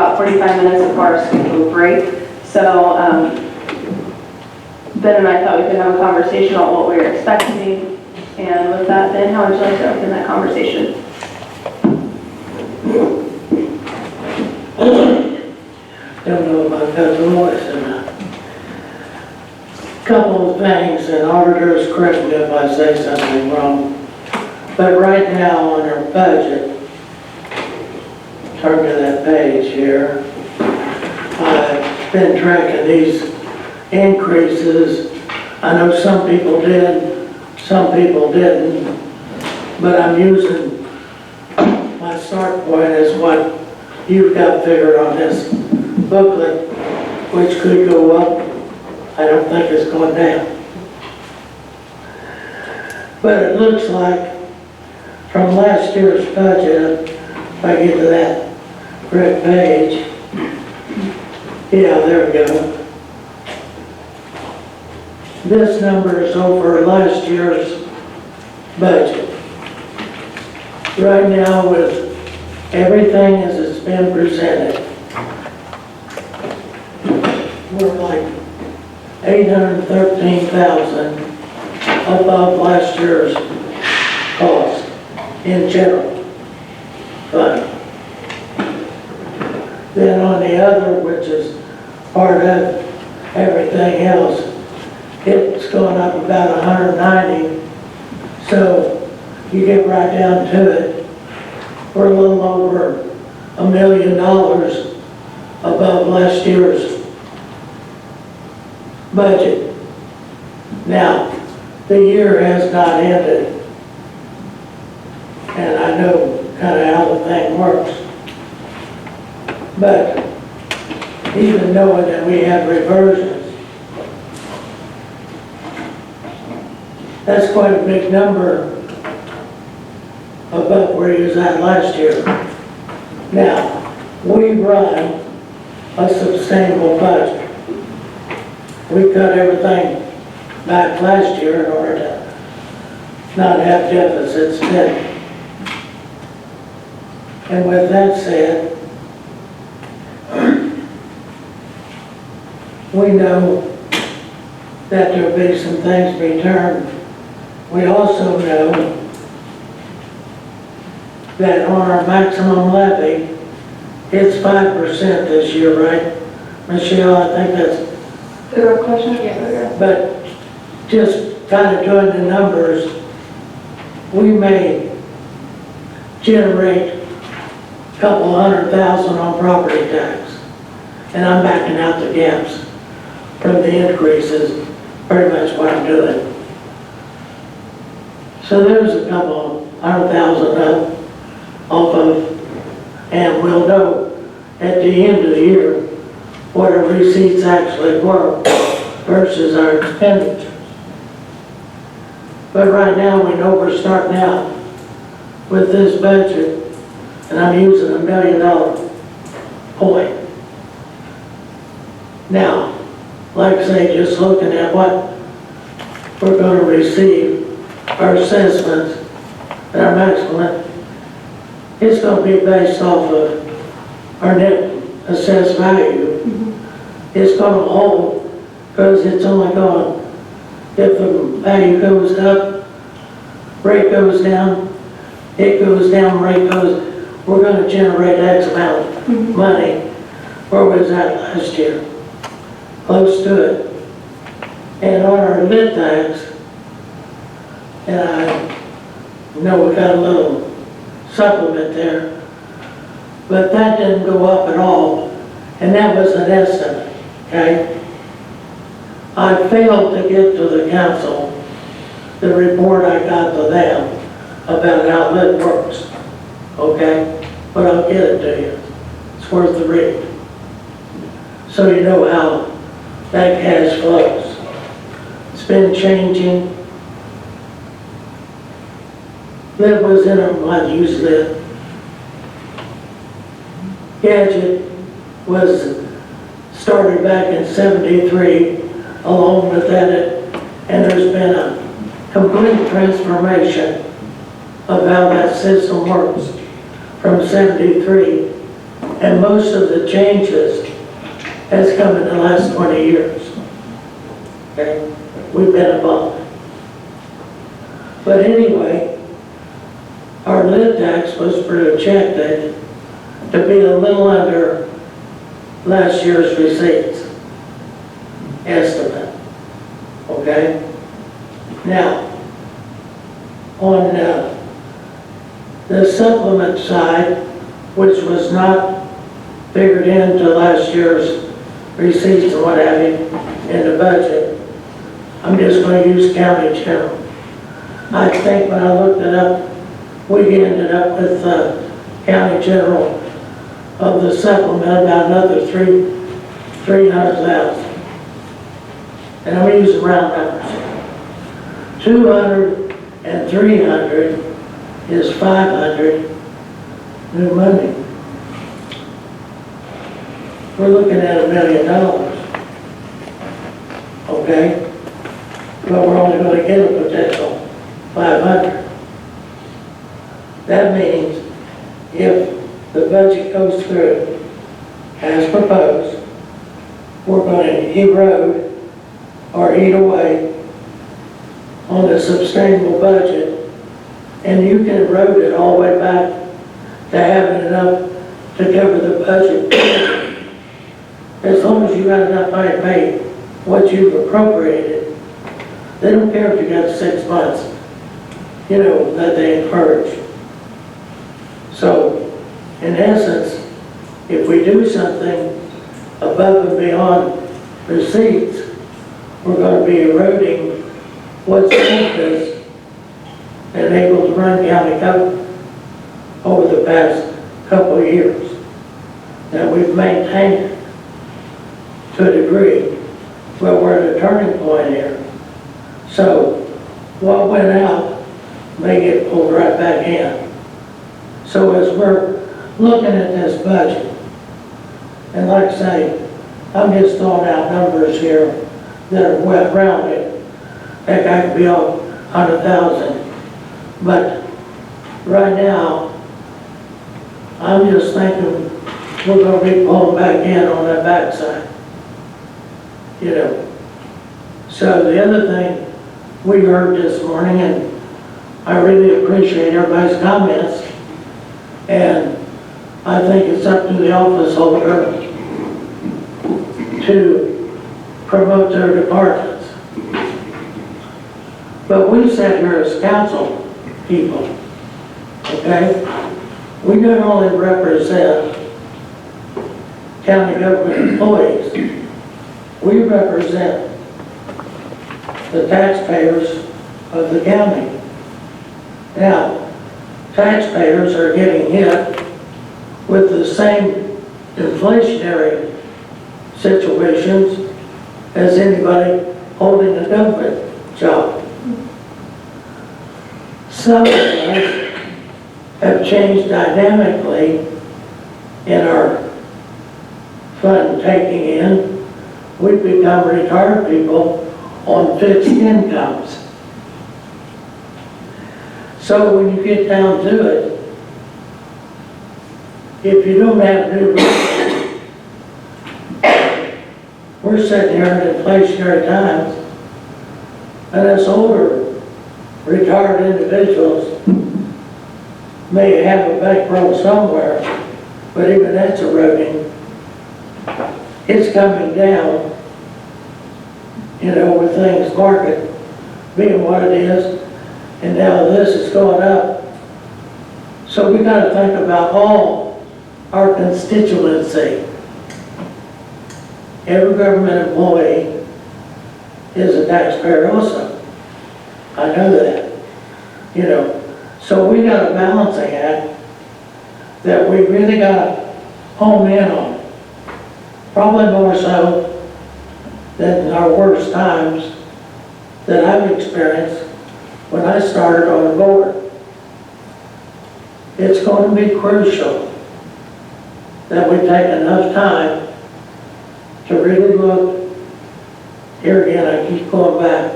about 45 minutes before our scheduled break. So Ben and I thought we could have a conversation about what we were expecting. And with that, Ben, how would you like to open that conversation? Don't know about that voice and a couple of things, and auditors correct me if I say something wrong. But right now on our budget, turn to that page here, I've been tracking these increases. I know some people did, some people didn't, but I'm using my start point as what you've got figured on this booklet, which could go up. I don't think it's going down. But it looks like from last year's budget, if I get to that correct page, yeah, there we go. This number is over last year's budget. Right now, with everything as it's been presented, we're like 813,000 above last year's cost in general fund. Then on the other, which is part of everything else, it's going up about 190. So you get right down to it, we're a little over $1 million above last year's budget. Now, the year has not ended, and I know kind of how the thing works. But even knowing that we have reversions, that's quite a big number above where he was at last year. Now, we run a sustainable budget. We cut everything back last year in order to not have deficits then. And with that said, we know that there'll be some things returned. We also know that on our maximum levy, it's 5% this year, right? Michelle, I think that's... Is there a question? Yeah. But just kind of doing the numbers, we may generate a couple $100,000 on property tax. And I'm backing out the gaps from the increases, pretty much what I'm doing. So there's a couple $100,000 off of, and we'll know at the end of the year what our receipts actually were versus our expenditures. But right now we know we're starting out with this budget, and I'm using $1 million point. Now, like I say, just looking at what we're going to receive, our assessments, and our maximum, it's going to be based off of our net assessed value. It's going to hold because it's only going, if the value goes up, rate goes down, it goes down, rate goes, we're going to generate X amount of money. Where was that last year? Close to it. And on our lit tax, and I know we got a little supplement there, but that didn't go up at all, and that was an estimate, okay? I failed to get to the council the report I got to them about how lit works, okay? But I'll get it to you. It's worth the read. So you know how that cash flows. It's been changing. Lit was in a, I use lit. Gadget was started back in '73, along with that, and there's been a complete transformation of how that system works from '73 And most of the changes has come in the last 20 years. Okay? We've been involved. But anyway, our lid tax was projected to be a little under last year's receipts estimate. Okay? Now, on the supplement side, which was not figured into last year's receipts and what have you in the budget, I'm just going to use county general. I think when I looked it up, we ended up with county general of the supplement about another 300,000. And I'm using round numbers. 200 and 300 is 500 new money. We're looking at $1 million. Okay? But we're only going to get a potential 500. That means if the budget goes through as proposed, we're going to erode or eat away on the sustainable budget, and you can erode it all the way back to having enough to cover the budget. As long as you got enough money to pay what you've appropriated, they don't care if you got 6 months, that they encourage. So, in essence, if we do something above and beyond receipts, we're going to be eroding what's kept us and able to run county government over the past couple of years. Now, we've maintained it to a degree, but we're at a turning point here. So, what went out may get pulled right back in. So as we're looking at this budget, and like I say, I'm just throwing out numbers here that are well rounded. Heck, I could be off 100,000. But right now, I'm just thinking we're going to be pulling back in on that backside. So the other thing we heard this morning, and I really appreciate everybody's comments, and I think it's up to the office holder to promote their departments. But we sit here as council people, okay? We not only represent county government employees, we represent the taxpayers of the county. Now, taxpayers are getting hit with the same inflationary situations as anybody holding a government job. Some of us have changed dynamically in our fund taking in. We've become retired people on fixed incomes. So when you get down to it, if you don't have new revenue, we're sitting here in inflationary times, and us older, retired individuals may have a bankroll somewhere, but even that's eroding. It's coming down, with things market being what it is, and now this is going up. So we got to think about all our constituency. Every government employee is a taxpayer also. I know that. So we got a balancing act that we really got to home in on. Probably more so than our worst times that I've experienced when I started on the board. It's going to be crucial that we take enough time to really look. Here again, I keep going back.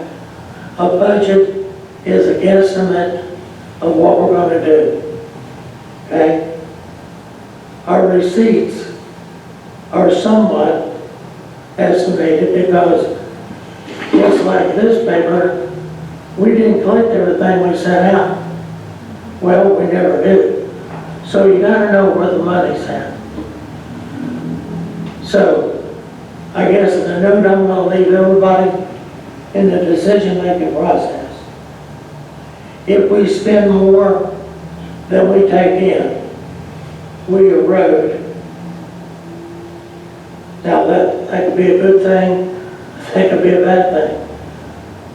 A budget is a guesstimate of what we're going to do. Okay? our receipts are somewhat estimated because just like this paper, we didn't collect everything we sent out. Well, we never do. So you gotta know where the money's at. So I guess the note I'm gonna leave everybody in the decision-making process. If we spend more than we take in, we erode. Now that could be a good thing, that could be a bad thing.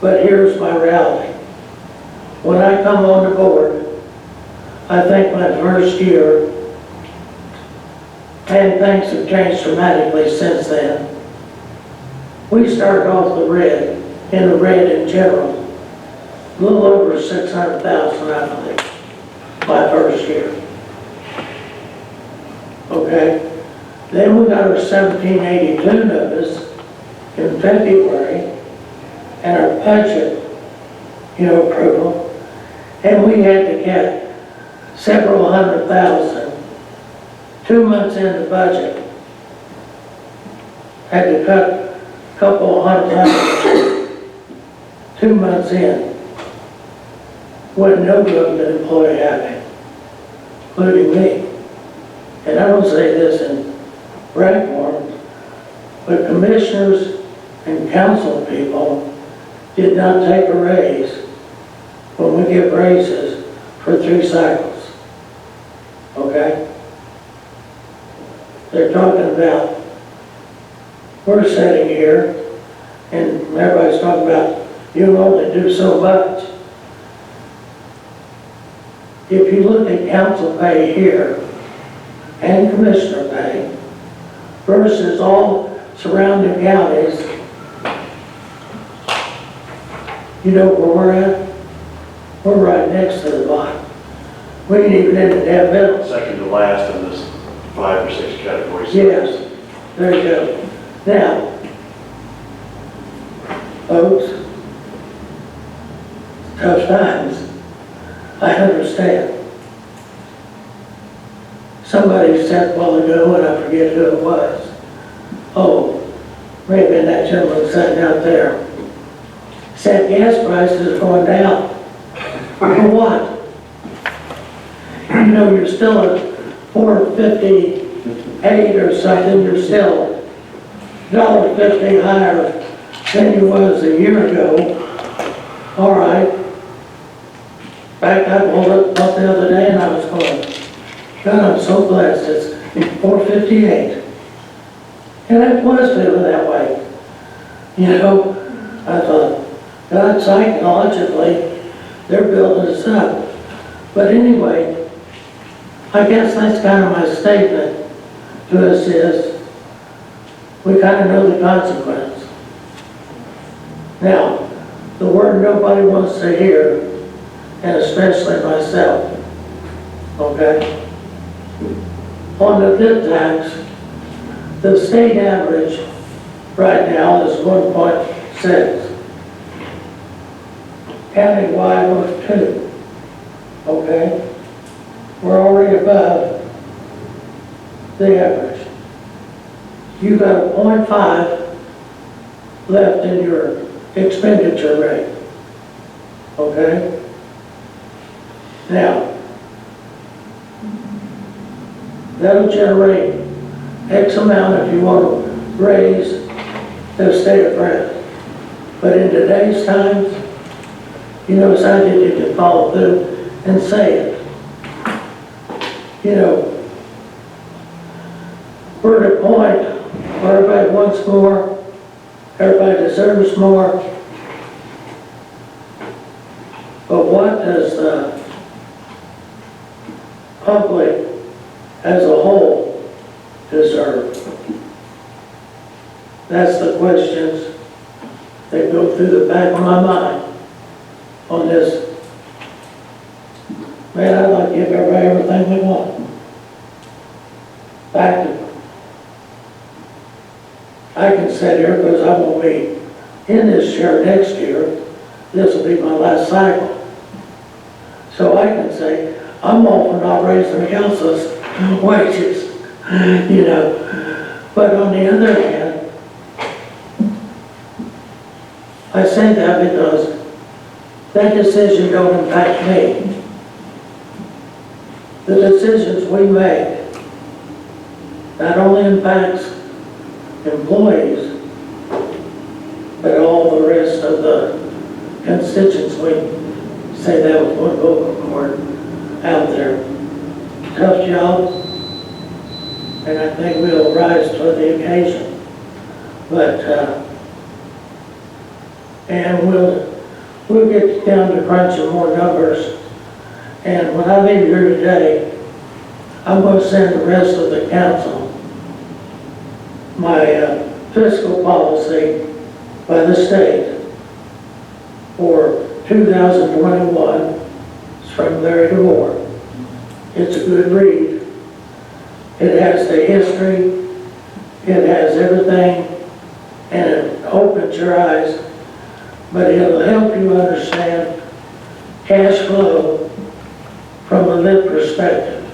But here's my reality. When I come on the board, I think my first year, and things have changed dramatically since then. We started off in the red in general, a little over 600,000, I believe, my first year. Okay, then we got our 1782 notice in February, and our budget, approval, and we had to get several $100,000, 2 months in the budget. Had to cut a couple of $100,000, 2 months in. Wasn't no government employee happy, including me. And I don't say this in brag form, but commissioners and council people did not take a raise when we give raises for 3 cycles. Okay? They're talking about, we're sitting here, and everybody's talking about, you can only do so much. If you look at council pay here, and commissioner pay, versus all surrounding counties, you know where we're at? We're right next to the bottom. We ain't even in the damn middle. Second to last in this 5 or 6 categories. Yes, there you go. Now, folks, tough times, I understand. Somebody said a while ago, and I forget who it was, oh, maybe that gentleman sitting out there, said gas prices are going down. For what? You're still at $4.58 or something, you're still $1.50 higher than you was a year ago. All right. In fact, I pulled it up the other day and I was going, God, I'm so blessed, it's $4.58. And it was feeling that way. I thought, God, psychologically, they're building us up. But anyway, I guess that's kind of my statement to us is, we kind of know the consequence. Now, the word nobody wants to hear, and especially myself, okay? On the good times, the state average right now is 1.6. Countywide was 2, okay? We're already above the average. You got a 0.5 left in your expenditure rate, okay? Now, that'll generate X amount if you want to raise the state of rent. But in today's times, as I did, you can follow through and say it. We're at a point where everybody wants more, everybody deserves more. But what does the public as a whole deserve? That's the questions that go through the back of my mind on this. Man, I'd like to give everybody everything we want. Back to, I can sit here because I won't be in this chair next year. This will be my last cycle. So I can say, I'm all for not raising the council's wages. you know. But on the other hand, I say that because that decision don't impact me. The decisions we make not only impacts employees, but all the rest of the constituents. We say that with one vocal cord out there. Tough job, and I think we'll rise to the occasion. But, and we'll get down to crunching more numbers. And when I leave here today, I'm going to send the rest of the council my fiscal policy by the state for 2021. It's from Larry DeMore. It's a good read. It has the history, it has everything, and it opens your eyes, but it'll help you understand cash flow from a lit perspective.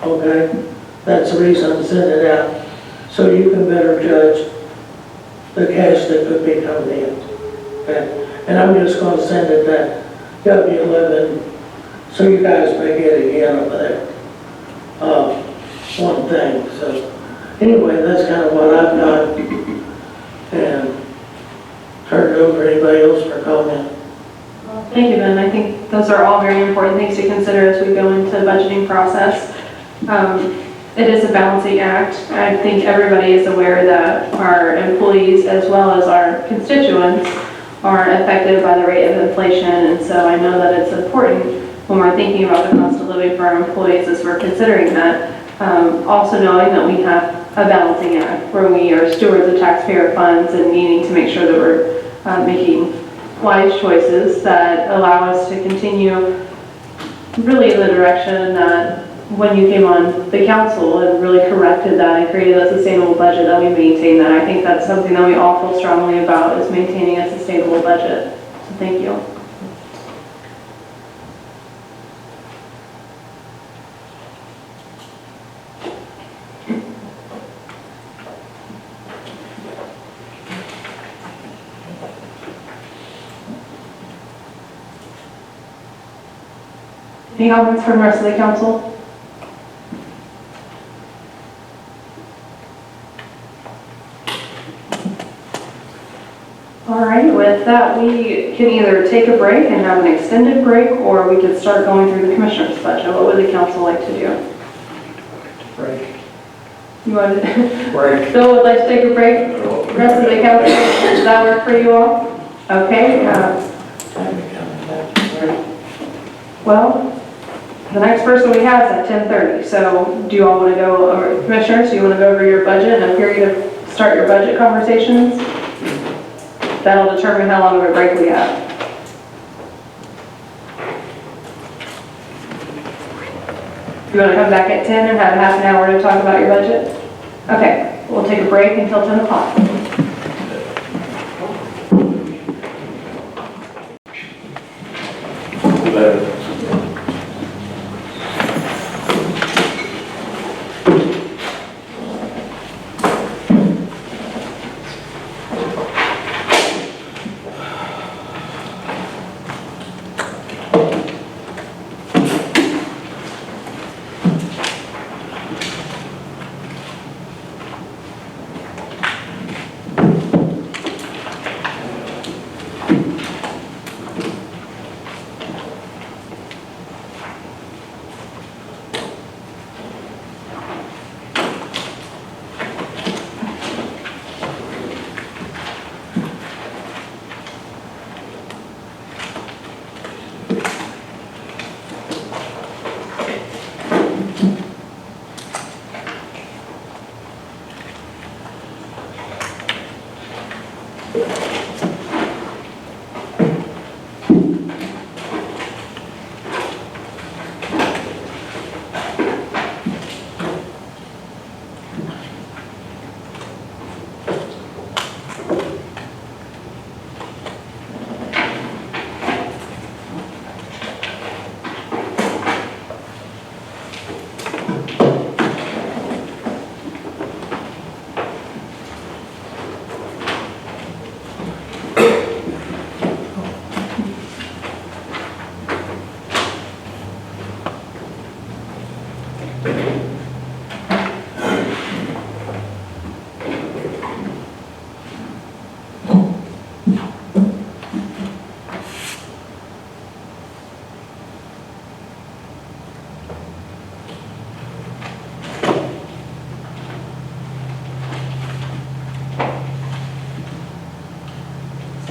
Okay? That's the reason I'm sending it out, so you can better judge the cash that could be coming in. Okay? And I'm just going to send it that W11, so you guys may get it again over there. One thing. So anyway, that's kind of what I've got, and turn it over to anybody else for comment. Thank you, Ben. I think those are all very important things to consider as we go into the budgeting process. It is a balancing act. I think everybody is aware that our employees as well as our constituents are affected by the rate of inflation, and so I know that it's important when we're thinking about the cost of living for our employees as we're considering that. Also knowing that we have a balancing act where we are stewards of taxpayer funds and needing to make sure that we're making wise choices that allow us to continue really in the direction that when you came on the council and really corrected that and created a sustainable budget, that we maintain that. I think that's something that we all feel strongly about, is maintaining a sustainable budget. So thank you. Any comments from the rest of the council? All right, with that, we can either take a break and have an extended break, or we could start going through the commissioner's budget. What would the council like to do? Break. You want to, Break. Bill would like to take a break? Rest of the council, does that work for you all? Okay, Time to come back, right? well, the next person we have is at 10:30, so do you all want to go over, commissioners, do you want to go over your budget and a period of start your budget conversations? That'll determine how long of a break we have. You want to come back at 10 and have half an hour to talk about your budget? Okay, we'll take a break until 10 o'clock.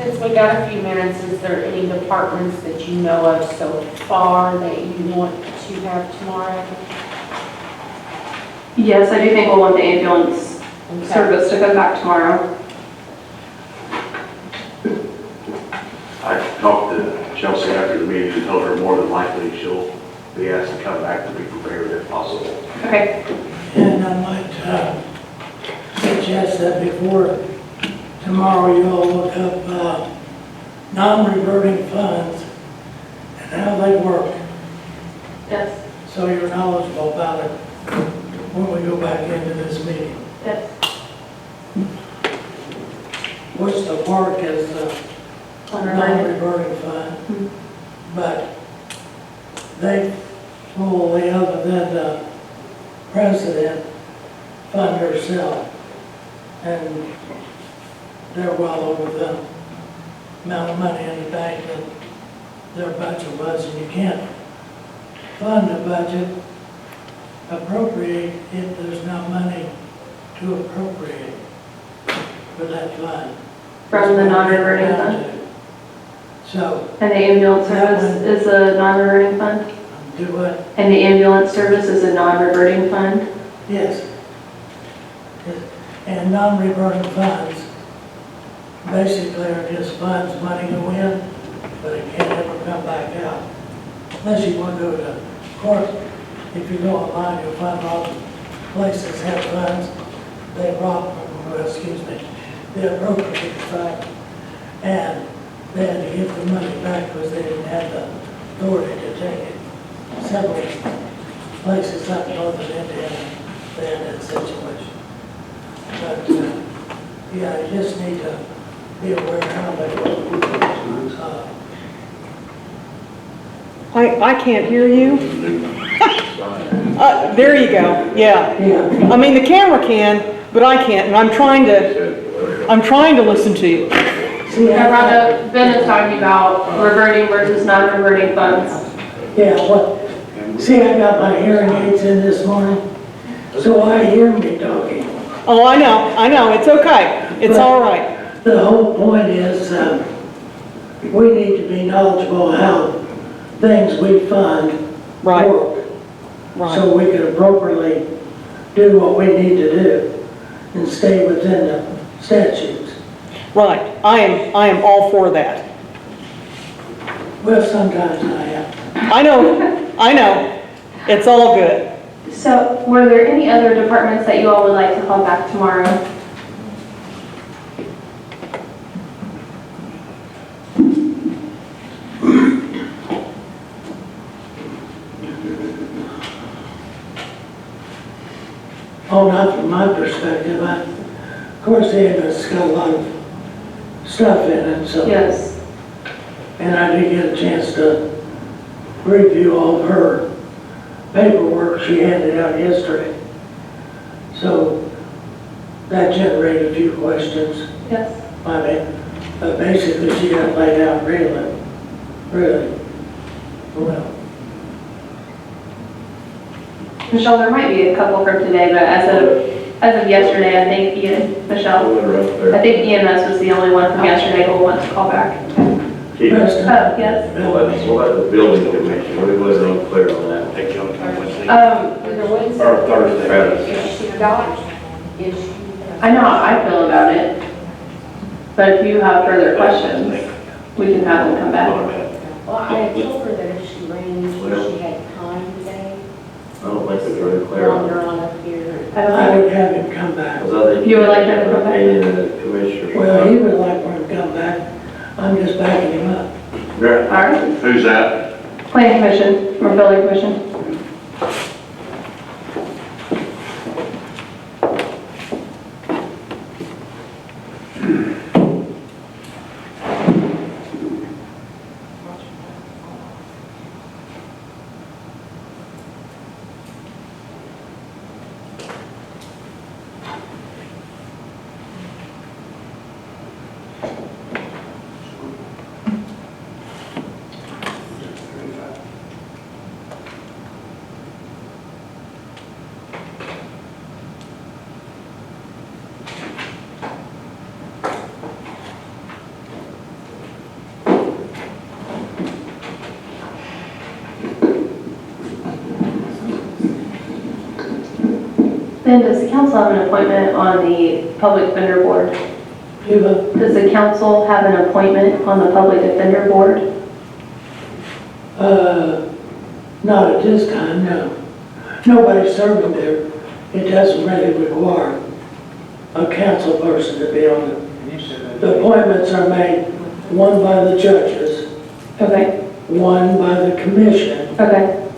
Since we got a few minutes, is there any departments that you know of so far that you want to have tomorrow? Yes, I do think we'll want the ambulance Okay. service to come back tomorrow. I talked to Chelsea after the meeting and told her more than likely she'll be asked to come back to be prepared if possible. Okay, And I might suggest that before tomorrow, you all look up non-reverting funds and how they work, yes, so you're knowledgeable about it when we go back into this meeting. yes. What's the work is non-reverting fund, but they fully, other than the president, fund herself. And they're well over the amount of money in the bank that their budget was, and you can't fund a budget, appropriate if there's not money to appropriate for that fund. From the non-reverting fund? So, And the ambulance service is a non-reverting fund? do what? And the ambulance service is a non-reverting fund? Yes. And non-reverting funds basically are just funds, money go in, but it can't ever come back out. Unless you want to go to court. If you go online, you'll find all the places have funds, they they appropriate funds, and they had to give the money back because they didn't have the authority to take it. Several places up north of Indiana, they had that situation. But, yeah, you just need to be aware how they work. I can't hear you. There you go, yeah. Yeah, I mean, the camera can, but I can't, and I'm trying to listen to you. see, Rhonda, Ben is talking about reverting versus non-reverting funds. yeah, see, I got my hearing aids in this morning, so I hear me talking. Oh, I know, it's okay, it's all right. The whole point is, we need to be knowledgeable how things we fund Right. work. Right, So we can appropriately do what we need to do and stay within the statutes. right, I am all for that. Well, sometimes I am. I know, it's all good. So were there any other departments that you all would like to call back tomorrow? Oh, not from my perspective. Of course, Ava's got a lot of stuff in it, so. Yes. And I did get a chance to review all of her paperwork she handed out yesterday. So that generated a few questions. Yes. I mean, but basically she got it laid out really well. Michelle, there might be a couple from today, but as of yesterday, I think Michelle, I think EMS was the only one from yesterday who will want to call back. Keep, Rest of Oh, yes. what about the building commission? We wasn't clear on that. Take you on Wednesday. Is there Wednesday? Or Thursday. Is she got, is she? I know how I feel about it, but if you have further questions, we can have them come back. Well, I had told her that if she arranged, if she had time today, I don't think it's really clear on wander it. on up here. I don't I know. would have him come back. Because I think You would like him to come back? opinion of the commissioner. Well, he would like for him to come back. I'm just backing him up. All right. Who's that? Planning commission or building commission? Ben, does the council have an appointment on the public defender board? Does the council have an appointment on the public defender board? Not at this time, no. Nobody's serving there. It doesn't really require a council person to be on it. The appointments are made, one by the judges, Okay, one by the commission, okay.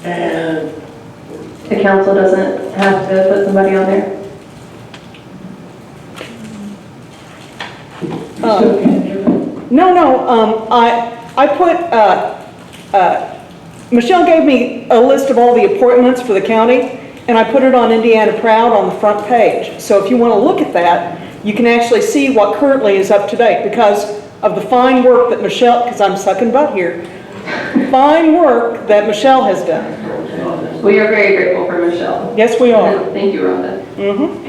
and The council doesn't have to put somebody on there? you still can't do it. No, I put, Michelle gave me a list of all the appointments for the county, and I put it on Indiana Proud on the front page. So if you want to look at that, you can actually see what currently is up to date because of the fine work that Michelle, because I'm sucking butt here, fine work that Michelle has done. We are very grateful for Michelle. Yes, we are. Thank you, Rhonda. Mhm.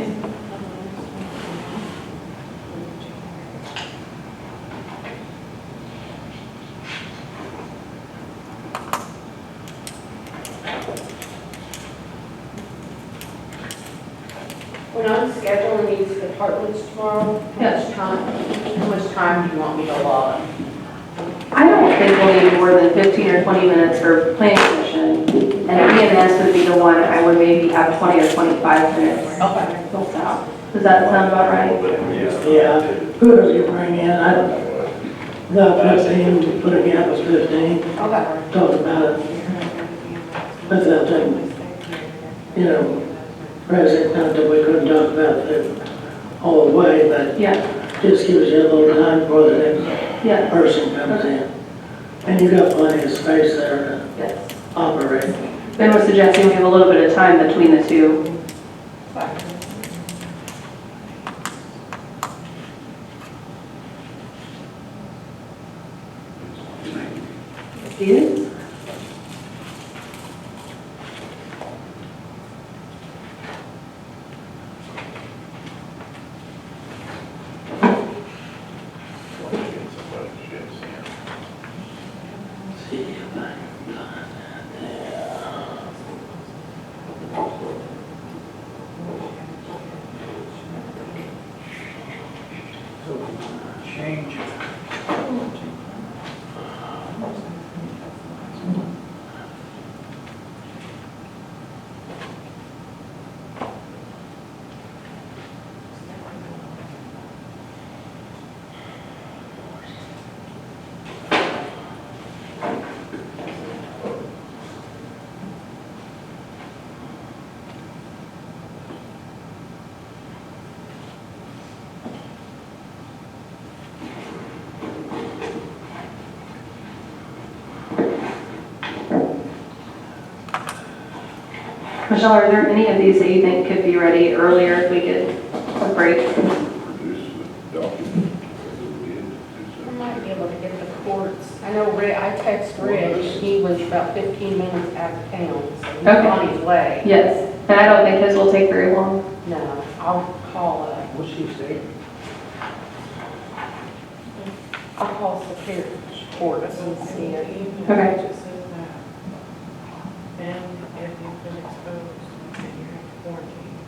When I'm scheduling these departments tomorrow, how much time do you want me to log? I don't think we'll need more than 15 or 20 minutes for planning commission, and EMS would be the one I would maybe have 20 or 25 minutes. Okay. Built out. Does that sound about right? Yeah, whoever you bring in, the 15, put a gap of 15, Okay. talk about it. Without taking, President, not that we couldn't talk about it all the way, but Yeah, just gives you a little time before the next yeah, person comes in. And you got plenty of space there yes. to operate. Ben was suggesting we have a little bit of time between the two. Stevens? See if I can find that. Change. Michelle, are there any of these that you think could be ready earlier if we get a break? I might be able to get the courts. I know Rick, I text Rich, he was about 15 minutes out of town, so he's Okay. on his way. Yes, and I don't think his will take very long. No, I'll call, What's he say? I'll call Superior Court and see it. Okay. And if you've been exposed, then you have to quarantine.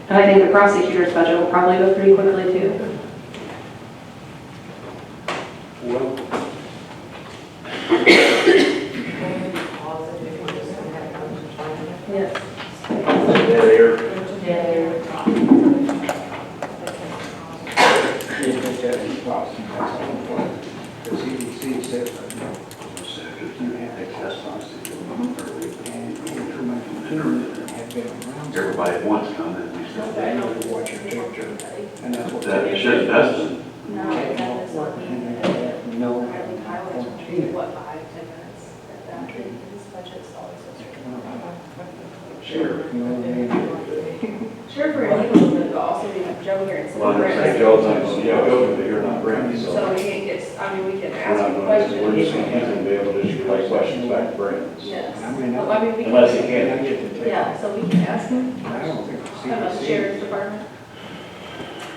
And I think the prosecutor's budget will probably go pretty quickly too. Well, Positive, if you just don't have to find it. Yes. Dead air. you think that is possible, that's the whole point. The CDC said that you have to test on and information have been around. Everybody at once come in, we said, They know to watch your temperature, and that's what. that should, Dustin. No, that is not And being. they have no Apparently Tyler's quarantine. what, 5-10 minutes? That his budget's always so strict. Sure, you know what I mean? Sure, for a little bit, but also we have Joe here and Well, I think Joe's not, Joe's but you're not Brent, So so. we can get, I mean, we can We're ask not him going to, questions. we're just going to be able to just relay questions back to Brent. Yes. I mean, Well, I mean, we can. Unless he can't. I get to take. Yeah, so we can ask him I don't think the about the CDC, sheriff's department.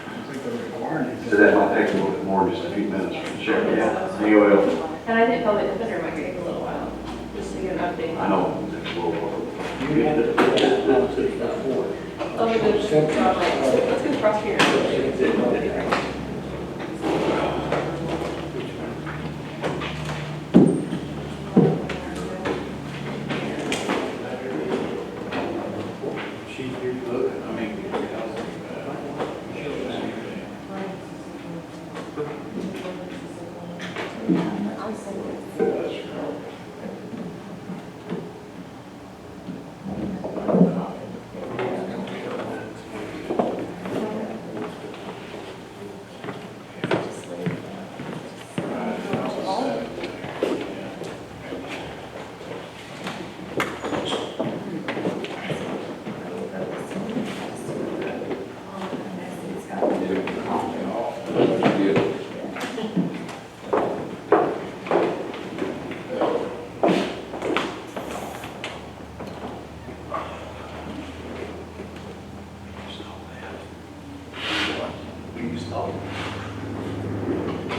I think they're So that might take a little bit more, just a few minutes for the sheriff. Yeah, he will. And I think public defender might take a little while, just to get an update. I know. It's a little- You had to put that notice before. Oh, we did. Let's go prosecutor. Chief, you look, I mean,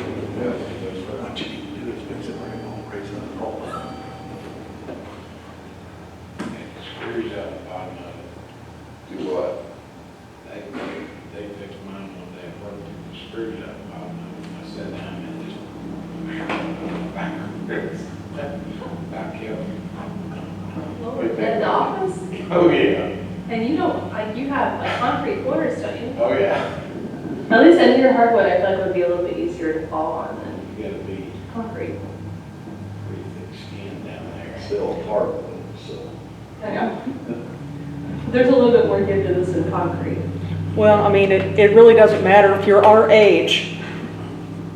What you need to do is fix it right now, raise it up. Screws out the bottom of it. Do what? They fixed mine one day, broke the screws out the bottom of it. I sat down and just about killed me. Lord, in the office? Oh, yeah. And you don't, like, you have like concrete floors, don't you? Oh, yeah. At least in your hardwood, I feel like would be a little bit easier to fall on than You gotta be concrete. pretty thick skin down there. Still hard, so. I know. There's a little bit more give to this than concrete. Well, I mean, it really doesn't matter if you're our age.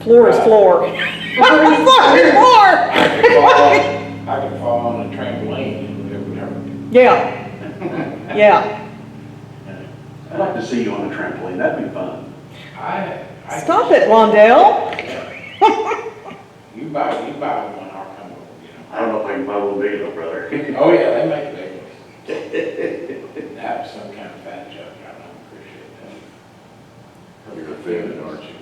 Floor is floor. Floor is floor. I could fall on a trampoline and it would hurt. Yeah, yeah. I'd like to see you on a trampoline, that'd be fun. I Stop it, Wandale. You buy one, I'll come over, you know. I don't know if I can buy one big enough, brother. Oh, yeah, they make big ones. Have some kind of fat joke, I don't appreciate that. You're offended, aren't you?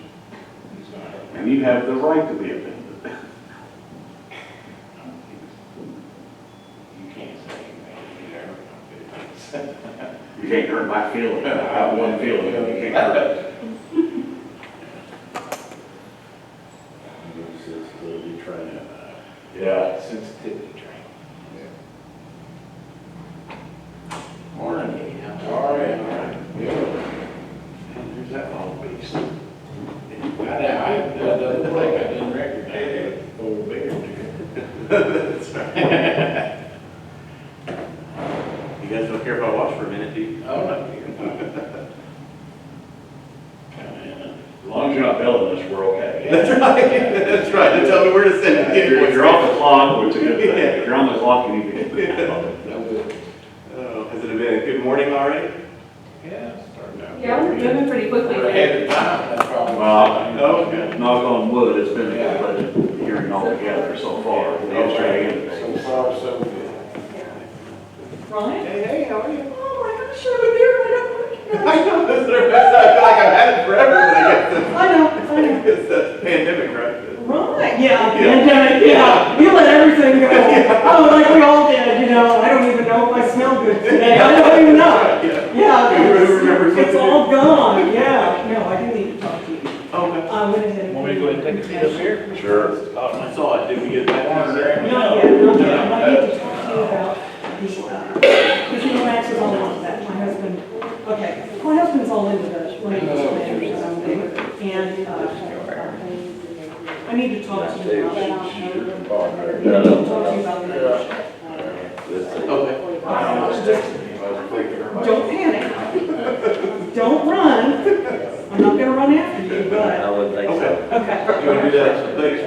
He's gonna hurt me. And you have the right to be offended. You can't say anything, you never gonna You can't hurt my feelings. I have one feeling, you can't hurt it. Sensitivity training. Yeah. sensitivity training. Morning. All right. Good. And there's that long beast. I haven't done another thing, I didn't recognize it. Old bear. That's right. You guys don't care if I watch for a minute, do you? Oh, no, you're fine. Come in. As long as you're not belling us, we're okay. That's right. That's right. They tell me where to send it. If you're off the clock, it's a good thing. If you're on the clock, you need to get. No good. Has it been a good morning already? Yeah, starting out. Yeah, we're moving pretty quickly. We're ahead of time, that's probably. Well, knock on wood, it's been a good budget hearing altogether so far. Yesterday and So today. far, so good. Ryan? Hey, how are you? Oh my gosh, you're over there, I don't I know, this is their best. I feel like I've had it forever, but I guess know. it's the pandemic, right? Right, yeah, pandemic, yeah, you let everything go. Oh, like we all did, you know, I don't even know if I smell good today, I don't even know. Yeah, Who remembers what it's to do? all gone, yeah, no, I do need to talk to you. Okay. I went ahead and. Want me to go ahead and take a seat up here? Sure. That's all I do, we get back to Not yet, not yet, I need to talk to you about the, because you know, Max is all into that, my husband, okay, my husband's all into the land use plans that I'm doing, and, I need to talk to you about that. I need to talk to you about that. Don't panic. Don't run. I'm not gonna run after you, but, I would think so. okay. You want to do that? Thanks.